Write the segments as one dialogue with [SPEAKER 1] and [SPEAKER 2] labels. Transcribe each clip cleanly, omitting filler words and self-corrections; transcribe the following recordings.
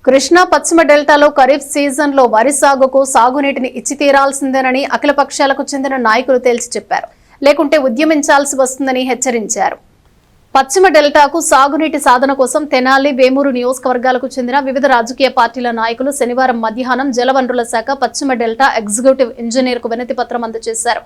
[SPEAKER 1] కృష్ణా పశ్చిమ డెల్టాలో ఖరీఫ్ సీజన్లో వరి సాగుకు సాగునీటిని ఇచ్చి తీరాల్సిందేనని అఖిల పక్షాలకు చెందిన నాయకులు తేల్చి చెప్పారు. లేకుంటే ఉద్యమించాల్సి వస్తుందని హెచ్చరించారు. పశ్చిమ డెల్టాకు సాగునీటి సాధన కోసం తెనాలి, వేమూరు నియోజకవర్గాలకు చెందిన వివిధ రాజకీయ పార్టీల నాయకులు శనివారం మధ్యాహ్నం జలవనరుల శాఖ పశ్చిమ డెల్టా ఎగ్జిక్యూటివ్ ఇంజనీర్కు వినతి పత్రం అందజేశారు.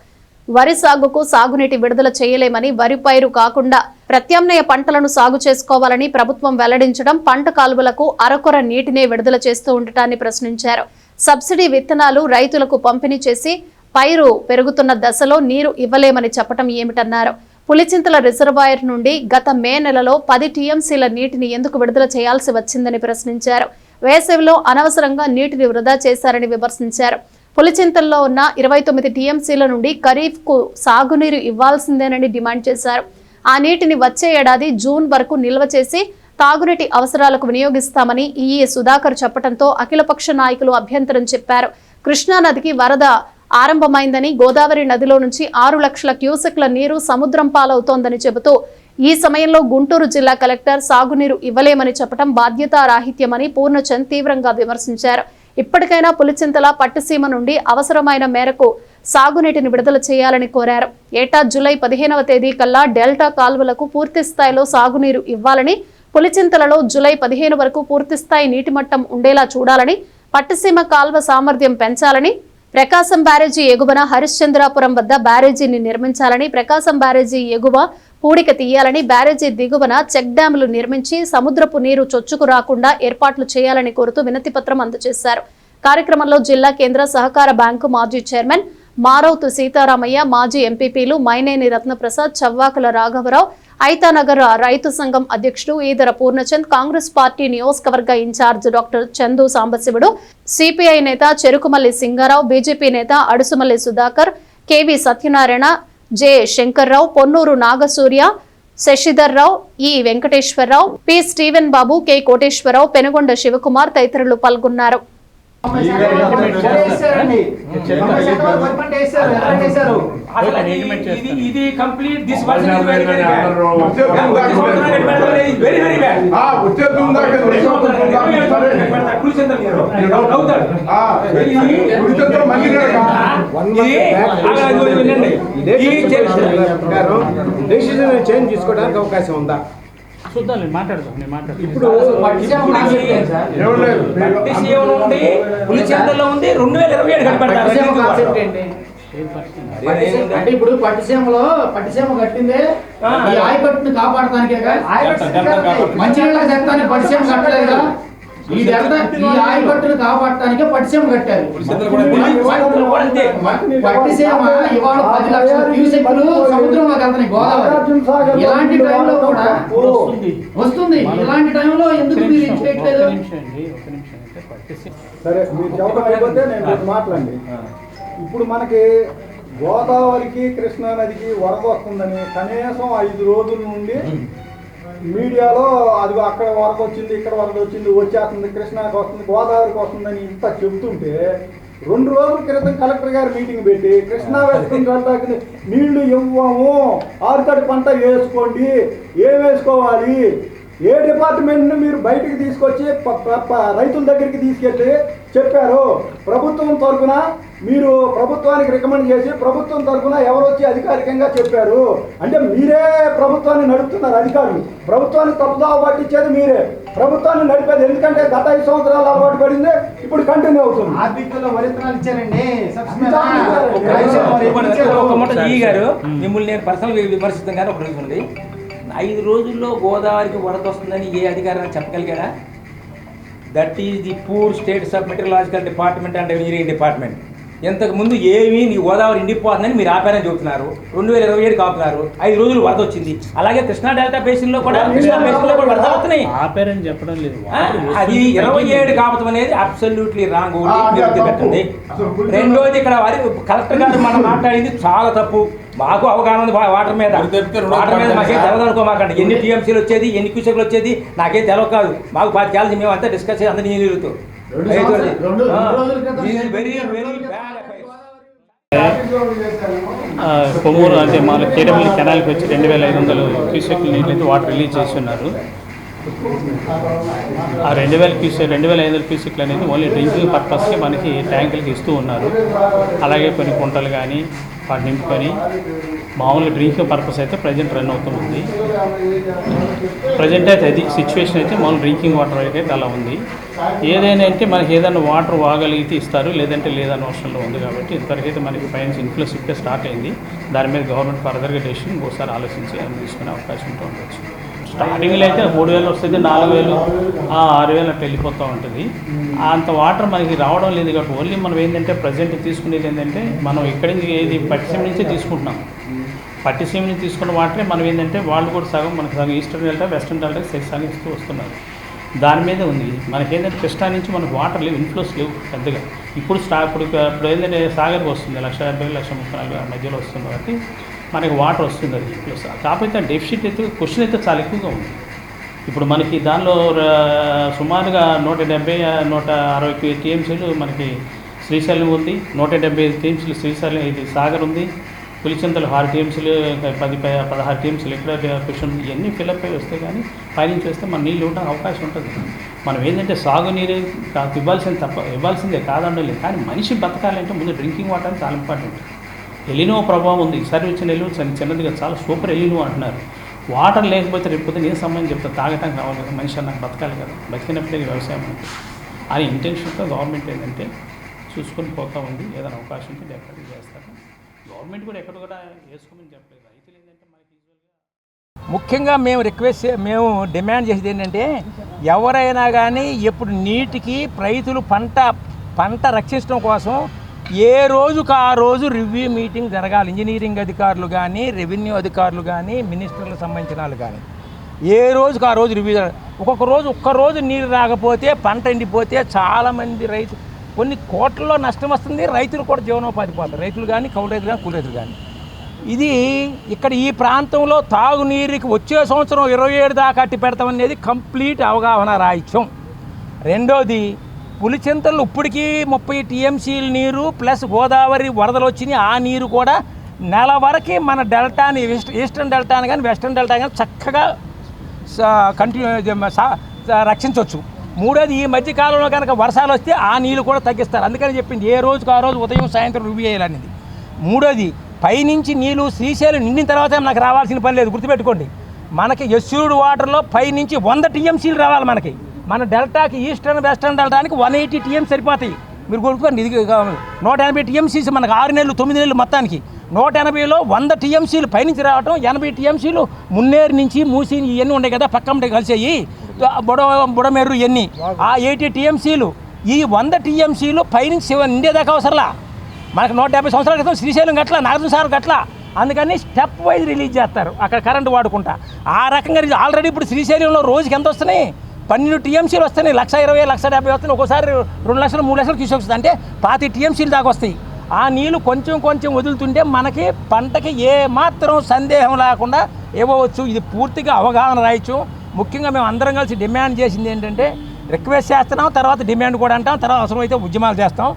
[SPEAKER 1] వరి సాగుకు సాగునీటి విడుదల చేయలేమని, వరి పైరు కాకుండా ప్రత్యామ్నాయ పంటలను సాగు చేసుకోవాలని ప్రభుత్వం వెల్లడించడం, పంట కాలువలకు అరకొర నీటినే విడుదల చేస్తూ ఉండటాన్ని ప్రశ్నించారు. సబ్సిడీ విత్తనాలు రైతులకు పంపిణీ చేసి పైరు పెరుగుతున్న దశలో నీరు ఇవ్వలేమని చెప్పడం ఏమిటన్నారు. పులిచింతల రిజర్వాయర్ నుండి గత మే నెలలో 10 టీఎంసీల నీటిని ఎందుకు విడుదల చేయాల్సి వచ్చిందని ప్రశ్నించారు. వేసవిలో అనవసరంగా నీటిని వృధా చేశారని విమర్శించారు. పులిచింతల్లో ఉన్న 29 టీఎంసీల నుండి ఖరీఫ్ కు సాగునీరు ఇవ్వాల్సిందేనని డిమాండ్ చేశారు. ఆ నీటిని వచ్చే ఏడాది జూన్ వరకు నిల్వ చేసి తాగునీటి అవసరాలకు వినియోగిస్తామని ఈఈ సుధాకర్ చెప్పడంతో అఖిలపక్ష నాయకులు అభ్యంతరం చెప్పారు. కృష్ణా నదికి వరద ఆరంభమైందని, గోదావరి నదిలో నుంచి 6 లక్షల క్యూసెక్ల నీరు సముద్రం పాలవుతోందని చెబుతూ ఈ సమయంలో గుంటూరు జిల్లా కలెక్టర్ సాగునీరు ఇవ్వలేమని చెప్పడం బాధ్యతారాహిత్యమని పూర్ణచంద్ తీవ్రంగా విమర్శించారు. ఇప్పటికైనా పులిచింతల పట్టుసీమ నుండి అవసరమైన మేరకు సాగునీటిని విడుదల చేయాలని కోరారు. ఏటా జూలై 15వ తేదీ కల్లా డెల్టా కాల్వలకు పూర్తి స్థాయిలో సాగునీరు ఇవ్వాలని, పులిచింతలలో జూలై 15 వరకు పూర్తిస్థాయి నీటి మట్టం ఉండేలా చూడాలని, పట్టుసీమ కాల్వ సామర్థ్యం పెంచాలని, ప్రకాశం బ్యారేజీ ఎగువన హరిశ్చంద్రాపురం వద్ద బ్యారేజీని నిర్మించాలని, ప్రకాశం బ్యారేజీ ఎగువ పూడిక తీయాలని, బ్యారేజీ దిగువన చెక్ డ్యాంలు నిర్మించి సముద్రపు నీరు చొచ్చుకు రాకుండా ఏర్పాట్లు చేయాలని కోరుతూ వినతి పత్రం అందజేశారు. కార్యక్రమంలో జిల్లా కేంద్ర సహకార బ్యాంకు మాజీ చైర్మన్ మారౌతు సీతారామయ్య, మాజీ ఎంపీపీలు మైనేని రత్నప్రసాద్, చవ్వాకల రాఘవరావు, ఐతానగర్ రైతు సంఘం అధ్యక్షుడు ఈదర పూర్ణచంద్, కాంగ్రెస్ పార్టీ నియోజకవర్గ incharge doctor Chandu Sambasivudu, CPI నేత చెరుకుమల్లి సింగారావు, బీజేపీ నేత Adusumalli Sudhakar, KV Satyanarayana, J Shankarrao, Ponnuru Nagasurya, Shashidhar Rao, E Venkateswararao, P Steven Babu, K Koteswararao, Penugonda Shivakumar తదితరులు పాల్గొన్నారు.
[SPEAKER 2] ఇది complete this version is very very bad. Very very bad. Kulichandra గారు అవుతాడు. కులిచంద్ర
[SPEAKER 3] డెసిషన్ చేంజ్ తీసుకోవడానికి అవకాశం ఉందా?
[SPEAKER 2] చూద్దాం, మాట్లాడదాం.
[SPEAKER 3] ఇప్పుడు
[SPEAKER 2] పులిచెంతలో ఉంది 2027 కనపడతారు.
[SPEAKER 4] అంటే ఇప్పుడు పట్టిసీమ కట్టిందే ఈ ఆయకట్టుని కాపాడటానికే, మంచినీళ్ళ చట్టాన్ని పట్టిసీమ కట్టలేదుగా. ఈ ఆయకట్టుని కాపాడటానికే పట్టిసీమ కట్టారు. పట్టిసీమ ఇవాళ 10 లక్షల క్యూసెక్లు సముద్రంలోకి వెళ్తాయి గోదావరి. ఇలాంటి టైంలో కూడా వస్తుంది. ఇలాంటి టైంలో ఎందుకు మీరు చేయట్లేదు?
[SPEAKER 3] సరే, మీరు చెప్పడం అయిపోతే నేను మాట్లాడండి. ఇప్పుడు మనకి గోదావరికి, కృష్ణా నదికి వరద వస్తుందని కనీసం 5 రోజుల నుండి మీడియాలో అది అక్కడ వరద వచ్చింది, ఇక్కడ వరద వచ్చింది, వచ్చేస్తుంది, కృష్ణాకి వస్తుంది, గోదావరికి వస్తుందని ఇంత చెబుతుంటే 2 రోజుల క్రితం కలెక్టర్ గారు మీటింగ్ పెట్టి కృష్ణా వేసుకుని నీళ్లు ఇవ్వము, ఆరుతడి పంట వేసుకోండి, ఏం వేసుకోవాలి, ఏ డిపార్ట్మెంట్ని మీరు బయటికి తీసుకొచ్చి రైతుల దగ్గరికి తీసుకెళ్ళి చెప్పారు. ప్రభుత్వం తరఫున మీరు ప్రభుత్వానికి రికమెండ్ చేసి ప్రభుత్వం తరఫున ఎవరు వచ్చి అధికారికంగా చెప్పారు. అంటే మీరే ప్రభుత్వాన్ని నడుపుతున్నారు. అధికారులు ప్రభుత్వాన్ని తప్పుదావ పట్టించేది మీరే, ప్రభుత్వాన్ని నడిపేది. ఎందుకంటే గత 5 సంవత్సరాలు అలవాటు పడింది, ఇప్పుడు కంటిన్యూ అవుతుంది.
[SPEAKER 4] ఆర్థికంలో వరితనాలు ఇచ్చారండి.
[SPEAKER 2] గారు మిమ్మల్ని నేను పర్సనల్ విమర్శిస్తాను కానీ ఒక రోజు ఉంది. 5 రోజుల్లో గోదావరికి వరద వస్తుందని ఏ అధికారాన్ని చెప్పగలిగారా? That is the poor states of meteorological department and engineering department. ఇంతకుముందు ఏమీ నీ గోదావరి ఎండిపోతుందని మీరు ఆపారని చెబుతున్నారు. 2027 ఆపుతున్నారు. 5 రోజులు వరద వచ్చింది. అలాగే కృష్ణా డెల్టా బేసిన్లో కూడా వరద అవుతున్నాయి.
[SPEAKER 5] ఆపారని చెప్పడం లేదు.
[SPEAKER 2] అది 27 కాపతం అనేది అబ్సల్యూట్లీ రాంగ్. పెట్టండి. రెండోది, ఇక్కడ కలెక్టర్ గారు మనం మాట్లాడింది చాలా తప్పు. మాకు అవగాహన ఉంది వాటర్ మీద మాకేం తెలవదు అనుకోమాకండి. ఎన్ని టీఎంసీలు వచ్చేది, ఎన్ని క్యూసెక్లు వచ్చేది నాకేం తెలవ కాదు. మాకు 10 కాలేజీ మేము అంతా డిస్కస్ చేసి అందరి నీళ్ళతో
[SPEAKER 5] కొమ్మూరు అంటే మన కేడమల్లి కెనాల్కి వచ్చి 2500 క్యూసెక్ల నీళ్ళు అయితే వాటర్ రిలీజ్ చేస్తున్నారు. ఆ 2,500 క్యూసెక్లు అనేది ఓన్లీ డ్రింకింగ్ పర్పస్కి మనకి ట్యాంకులకి ఇస్తూ ఉన్నారు. అలాగే కొన్ని కుంటలు కానీ వాటి నింపుకొని మామూలుగా డ్రింకింగ్ పర్పస్ అయితే ప్రజెంట్ రన్ అవుతుంది. ప్రజెంట్ అయితే అది సిచ్యువేషన్ అయితే మామూలు డ్రింకింగ్ వాటర్ అయితే అలా ఉంది. ఏదైనా అంటే మనకి ఏదైనా వాటర్ వాగలిగితే ఇస్తారు, లేదంటే లేదన్న అవసరంలో ఉంది. కాబట్టి ఇంతవరకైతే మనకి ఫైనాన్స్ ఇన్ఫ్లోస్ ఇప్పుడే స్టార్ట్ అయింది. దాని మీద గవర్నమెంట్ ఫర్దర్గా డెసిషన్ ఇంకోసారి ఆలోచించి తీసుకునే అవకాశం ఉంటూ ఉండొచ్చు. స్టార్టింగ్లో అయితే 3,000 వస్తుంది, 4,000, 6,000 అట్లా వెళ్ళిపోతూ ఉంటుంది. అంత వాటర్ మనకి రావడం లేదు. కాబట్టి ఓన్లీ మనం ఏంటంటే ప్రజెంట్ తీసుకునేది ఏంటంటే మనం ఇక్కడి నుంచి ఏది పట్టిసీమ నుంచే తీసుకుంటున్నాం. పట్టిసీమ నుంచి తీసుకున్న వాటరే మనం ఏంటంటే వాళ్ళు కూడా సగం మనకు సగం ఈస్టర్న్ డెల్టా వెస్టర్న్ డెల్టా సగం ఇస్తూ వస్తున్నారు. దాని మీదే ఉంది. మనకేంటంటే కృష్ణా నుంచి మనకు వాటర్ లేవు, ఇన్ఫ్లోస్ లేవు పెద్దగా. ఇప్పుడు ఇప్పుడు ఏంటంటే సాగర్కి వస్తుంది 1,70,000, 1,34,000 మధ్యలో వస్తుంది. కాబట్టి మనకి వాటర్ వస్తుంది అది ఇన్ఫ్లోస్. కాకపోతే డెఫిసిట్ అయితే క్వశ్చన్ అయితే చాలా ఎక్కువగా ఉంది. ఇప్పుడు మనకి దానిలో సుమారుగా 170-160 టీఎంసీలు మనకి శ్రీశైలం ఉంది, 175 టీఎంసీలు శ్రీశైలం ఇది సాగర్ ఉంది, పులిచింతలు 6 టీఎంసీలు, 16 టీఎంసీలు ఇక్కడ క్వశ్చన్ ఇవన్నీ ఫిలప్ అయ్యి వస్తే కానీ పైనుంచి వస్తే మన నీళ్ళు ఇవ్వడానికి అవకాశం ఉంటుంది. మనం ఏంటంటే సాగునీరు ఇవ్వాల్సిందే కాదండలేదు. కానీ మనిషి బతకాలంటే ముందు డ్రింకింగ్ వాటర్ చాలా ఇంపార్టెంట్. ఎలినో ప్రభావం ఉంది. ఈసారి వచ్చిన ఎలినో చిన్నదిగా చాలా సూపర్ ఎలినో అంటున్నారు. వాటర్ లేకపోతే రేపు నేను సంబంధం చెప్తాను, తాగటానికి రావాలి కదా, మనిషి నాకు బతకాలి కదా, బతికినప్పుడే వ్యవసాయం అంటే అని ఇంటెన్షన్తో గవర్నమెంట్ ఏంటంటే చూసుకొని పోతూ ఉంది. ఏదైనా అవకాశం ఉంటే డెఫినెట్గా చేస్తారు. గవర్నమెంట్ కూడా ఎక్కడ కూడా వేసుకోమని చెప్పలేదు. రైతులు ఏంటంటే మనకి
[SPEAKER 2] ముఖ్యంగా మేము డిమాండ్ చేసేది ఏంటంటే ఎవరైనా కానీ ఎప్పుడు నీటికి రైతులు పంట రక్షించడం కోసం ఏ రోజుకు ఆ రోజు రివ్యూ మీటింగ్ జరగాలి. ఇంజనీరింగ్ అధికారులు కానీ, రెవెన్యూ అధికారులు కానీ, మినిస్టర్లకు సంబంధించిన వాళ్ళు కానీ ఏ రోజుకు ఆ రోజు రివ్యూ జరగాలి. ఒక్కరోజు నీరు రాకపోతే పంట ఎండిపోతే చాలామంది రైతు కొన్ని కోట్లలో నష్టం వస్తుంది. రైతులు కూడా జీవనోపాధి పోతారు. రైతులు కానీ, కౌలు రైతులు కానీ, కూలి రైతులు కానీ. ఇది ఇక్కడ ఈ ప్రాంతంలో తాగునీరుకి వచ్చే సంవత్సరం 27 దాకా అట్టి పెడతామనేది కంప్లీట్ అవగాహన రాహిత్యం. రెండోది పులిచింతలు ఇప్పటికీ 30 టీఎంసీల నీరు ప్లస్ గోదావరి వరదలు వచ్చినాయి. ఆ నీరు కూడా నెల వరకు మన డెల్టాని ఈస్టర్న్ డెల్టాని కానీ వెస్టర్న్ డెల్టా కానీ చక్కగా రక్షించవచ్చు. మూడోది ఈ మధ్యకాలంలో కనుక వర్షాలు వస్తే ఆ నీళ్ళు కూడా తగ్గిస్తారు. అందుకని చెప్పింది ఏ రోజుకు ఆ రోజు ఉదయం సాయంత్రం రివ్యూ చేయాలనేది. మూడోది పైనుంచి నీళ్ళు శ్రీశైలం నిండిన తర్వాత నాకు రావాల్సిన పని లేదు. గుర్తుపెట్టుకోండి, మనకి ఎస్యూర్డ్ వాటర్లో పైనుంచి 100 టీఎంసీలు రావాలి. మన డెల్టాకి ఈస్టర్న్ వెస్టర్న్ డెల్టానికి 180 టీఎం సరిపోతాయి. మీరు గుర్తుకోండి, ఇది 180 టీఎంసీస్ మనకు 6 నెలలు 9 నెలలు మొత్తానికి. 180లో 100 టీఎంసీలు పైనుంచి రావటం, 80 టీఎంసీలు మున్నేరు నుంచి మూసి ఇవన్నీ ఉన్నాయి కదా పక్కన కలిసేయి బుడమెర్రు ఇవన్నీ. ఆ 80 టీఎంసీలు ఈ 100 టీఎంసీలు పైనుంచి నిండేదాకా అవసరంలా. మనకు 150 సంవత్సరాల క్రితం శ్రీశైలం గట్ల, నాగార్జునసాగర్ గట్ల. అందుకని స్టెప్ వైజ్ రిలీజ్ చేస్తారు అక్కడ కరెంటు వాడుకుంటా. ఆ రకంగా ఆల్రెడీ ఇప్పుడు శ్రీశైలంలో రోజుకి ఎంత వస్తున్నాయి? 12 టీఎంసీలు వస్తున్నాయి. 1,20,000, 1,50,000 వస్తున్నాయి. ఒక్కోసారి 2 లక్షలు 3 లక్షలు తీసుకొస్తుంది. అంటే 25 టీఎంసీలు దాకా వస్తాయి. ఆ నీళ్ళు కొంచెం వదులుతుంటే మనకి పంటకి ఏ మాత్రం సందేహం లేకుండా ఇవ్వవచ్చు. ఇది పూర్తిగా అవగాహన రాయొచ్చు. ముఖ్యంగా మేము అందరం కలిసి డిమాండ్ చేసింది ఏంటంటే రిక్వెస్ట్ చేస్తున్నాం, తర్వాత డిమాండ్ కూడా అంటాం, తర్వాత అవసరమైతే ఉద్యమాలు చేస్తాం.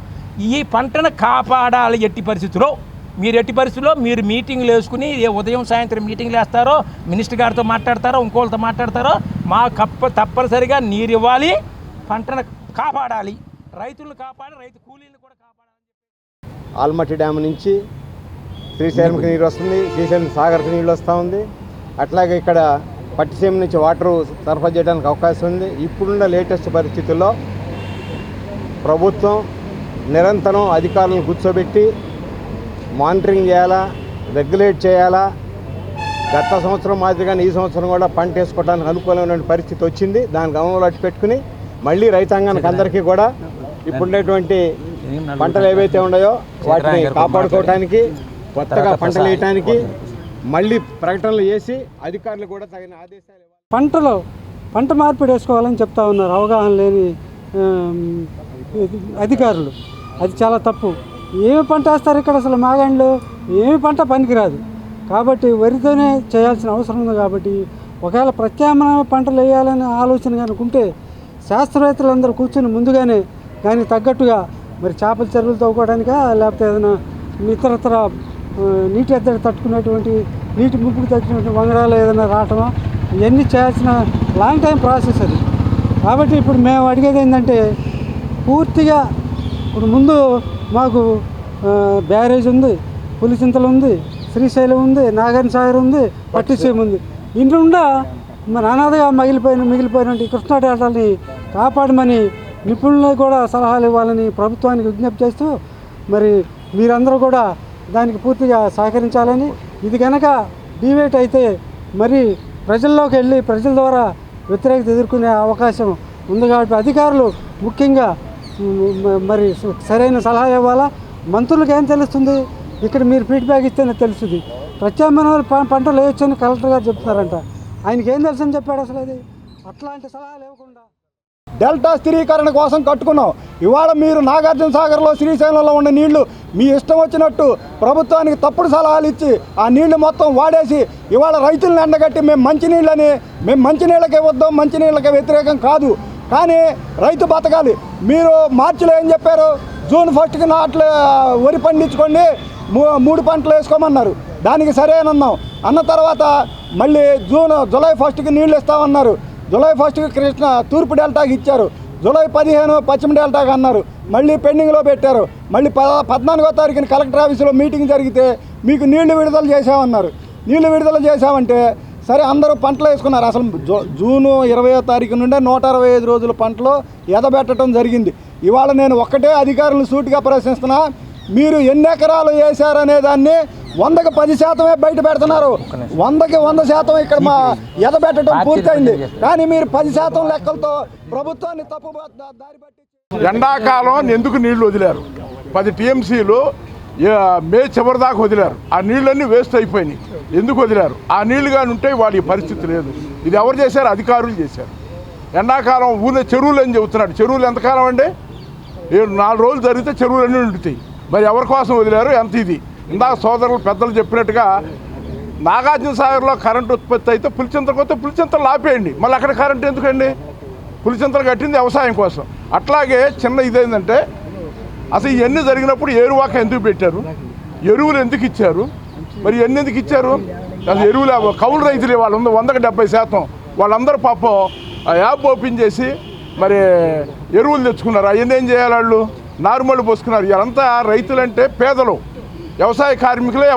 [SPEAKER 2] ఈ పంటను కాపాడాలి. ఎట్టి పరిస్థితుల్లో మీరు మీటింగ్లు వేసుకుని ఉదయం సాయంత్రం మీటింగ్లు వేస్తారో, మినిస్టర్ గారితో మాట్లాడతారో, ఇంకోళ్ళతో మాట్లాడతారో, తప్పనిసరిగా నీరు ఇవ్వాలి, పంటను కాపాడాలి, రైతులను కాపాడి రైతు కూలీలను కూడా కాపాడాలి.
[SPEAKER 6] ఆల్మట్టి డ్యామ్ నుంచి శ్రీశైలంకి నీరు వస్తుంది, శ్రీశైలం సాగర్కి నీళ్ళు వస్తూ ఉంది. అట్లాగే ఇక్కడ పట్టిసీమ నుంచి వాటరు సరఫరా చేయడానికి అవకాశం ఉంది. ఇప్పుడున్న లేటెస్ట్ పరిస్థితుల్లో ప్రభుత్వం నిరంతరం అధికారులను కూర్చోబెట్టి మానిటరింగ్ చేయాలా, రెగ్యులేట్ చేయాలా. గత సంవత్సరం మాదిరిగానే ఈ సంవత్సరం కూడా పంట వేసుకోవడానికి అనుకూలమైన పరిస్థితి వచ్చింది. దాని గమనంలో పెట్టుకుని మళ్ళీ రైతాంగానికి అందరికీ కూడా ఇప్పుడున్నటువంటి పంటలు ఏవైతే ఉన్నాయో వాటిని కాపాడుకోవడానికి, కొత్తగా పంటలు వేయటానికి మళ్ళీ ప్రకటనలు చేసి అధికారులు కూడా తగిన ఆదేశాలు ఇవ్వాలి.
[SPEAKER 7] పంట మార్పిడి వేసుకోవాలని చెప్తా ఉన్నారు అవగాహన లేని అధికారులు. అది చాలా తప్పు. ఏమి పంట వేస్తారు ఇక్కడ? అసలు మాగాండ్లో ఏమి పంట పనికిరాదు. కాబట్టి వరితోనే చేయాల్సిన అవసరం ఉంది. కాబట్టి ఒకవేళ ప్రత్యామ్నాయ పంటలు వేయాలనే ఆలోచన కనుకుంటే శాస్త్రవేత్తలందరూ కూర్చొని ముందుగానే దానికి తగ్గట్టుగా మరి చేపల చెరువులు తవ్వుకోవడానికా, లేకపోతే ఏదైనా ఇతరత్ర నీటి ఎద్దడి తట్టుకునేటువంటి నీటి ముప్పుకు తట్టుకునేటువంటి వంగడాలు ఏదైనా రావటమా, ఇవన్నీ చేయాల్సిన లాంగ్ టైం ప్రాసెస్ అది. కాబట్టి ఇప్పుడు మేము అడిగేది ఏంటంటే పూర్తిగా ఇప్పుడు ముందు మాకు బ్యారేజ్ ఉంది, పులిచింతలు ఉంది, శ్రీశైలం ఉంది, నాగార్జున సాగర్ ఉంది, పట్టిసీమ ఉంది. ఇంట్లో మన అనాథగా మిగిలిపోయిన కృష్ణా డెల్టాని కాపాడమని నిపుణులకు కూడా సలహాలు ఇవ్వాలని ప్రభుత్వానికి విజ్ఞప్తి చేస్తూ మరి మీరందరూ కూడా దానికి పూర్తిగా సహకరించాలని, ఇది కనుక డివేట్ అయితే మరి ప్రజల్లోకి వెళ్ళి ప్రజల ద్వారా వ్యతిరేకత ఎదుర్కొనే అవకాశం ఉంది. కాబట్టి అధికారులు ముఖ్యంగా మరి సరైన సలహా ఇవ్వాలా. మంత్రులకు ఏం తెలుస్తుంది, ఇక్కడ మీరు ఫీడ్బ్యాక్ ఇస్తేనే తెలుస్తుంది. ప్రత్యామ్నాయ పంటలు వేయొచ్చని కలెక్టర్ గారు చెప్తున్నారంట, ఆయనకి ఏం తెలుసు అని చెప్పాడు అసలు. అది అట్లాంటి సలహాలు ఇవ్వకుండా
[SPEAKER 3] డెల్టా స్థిరీకరణ కోసం కట్టుకున్నాం. ఇవాళ మీరు నాగార్జున సాగర్లో శ్రీశైలంలో ఉన్న నీళ్లు మీ ఇష్టం వచ్చినట్టు ప్రభుత్వానికి తప్పుడు సలహాలు ఇచ్చి ఆ నీళ్లు మొత్తం వాడేసి ఇవాళ రైతులను ఎండగట్టి మేము మంచినీళ్ళకే వద్దాం, మంచినీళ్ళకే వ్యతిరేకం కాదు, కానీ రైతు బతకాలి. మీరు మార్చిలో ఏం చెప్పారు, జూన్ 1కి నాట్లు వరి పండించుకోండి, 3 పంటలు వేసుకోమన్నారు. దానికి సరేనన్నాం. అన్న తర్వాత మళ్ళీ జూలై 1కి నీళ్ళు ఇస్తామన్నారు. జూలై 1కి తూర్పు డెల్టాకి ఇచ్చారు. జూలై 15 పశ్చిమ డెల్టాకి అన్నారు. మళ్ళీ పెండింగ్లో పెట్టారు. మళ్ళీ 14వ తారీఖున కలెక్టర్ ఆఫీసులో మీటింగ్ జరిగితే మీకు నీళ్లు విడుదల చేసామన్నారు. నీళ్లు విడుదల చేసామంటే సరే అందరూ పంటలు వేసుకున్నారు. అసలు జూన్ 20వ తారీఖు నుండే 165 రోజుల పంటలు ఎదబెట్టడం జరిగింది. ఇవాళ నేను ఒక్కటే అధికారులను సూటిగా ప్రశ్నిస్తున్నా, మీరు ఎన్ని ఎకరాలు వేశారనే దాన్ని 100కి 10% బయట పెడుతున్నారు. 100కి 100% ఇక్కడ మా ఎదబెట్టడం పూర్తయింది. కానీ మీరు 10% లెక్కలతో ప్రభుత్వాన్ని తప్పు దారి పట్టి
[SPEAKER 8] ఎండాకాలం ఎందుకు నీళ్లు వదిలారు? 10 టీఎంసీలు మే చివరి దాకా వదిలారు. ఆ నీళ్ళన్నీ వేస్ట్ అయిపోయినాయి. ఎందుకు వదిలారు? ఆ నీళ్లు కానీ ఉంటే వాడి పరిస్థితి లేదు. ఇది ఎవరు చేశారు? అధికారులు చేశారు. ఎండాకాలం ఊళ్ళో చెరువులు అని చెబుతున్నాడు. చెరువులు ఎంతకాలం అండి? 4 రోజులు జరిగితే చెరువులన్నీ నిండుతాయి. మరి ఎవరి కోసం వదిలారు? ఎంత ఇది? ఇందాక సోదరులు పెద్దలు చెప్పినట్టుగా నాగార్జున సాగర్లో కరెంటు ఉత్పత్తి అయితే పులిచింతలకు వస్తే పులిచింతలు ఆపేయండి. మళ్ళీ అక్కడ కరెంటు ఎందుకండి? పులిచింతలు కట్టింది వ్యవసాయం కోసం. అట్లాగే చిన్న ఇదేంటంటే అసలు ఇవన్నీ జరిగినప్పుడు ఏరువాక ఎందుకు పెట్టారు? ఎరువులు ఎందుకు ఇచ్చారు? మరి ఇవన్నీ ఎందుకు ఇచ్చారు? అసలు ఎరువులు కౌలు రైతులే వాళ్ళు 100కి 70%. వాళ్ళందరూ పాపం యాప్ ఓపెన్ చేసి మరి ఎరువులు తెచ్చుకున్నారు. అవన్నీ ఏం చేయాలి? వాళ్ళు నార్మల్ పోసుకున్నారు. ఇదంతా రైతులంటే పేదలు, వ్యవసాయ కార్మికులే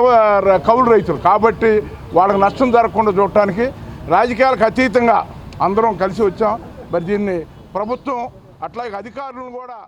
[SPEAKER 8] కౌలు రైతులు. కాబట్టి వాళ్ళకి నష్టం జరగకుండా చూడటానికి రాజకీయాలకు అతీతంగా అందరం కలిసి వచ్చాం. మరి దీన్ని ప్రభుత్వం అట్లాగే అధికారులను కూడా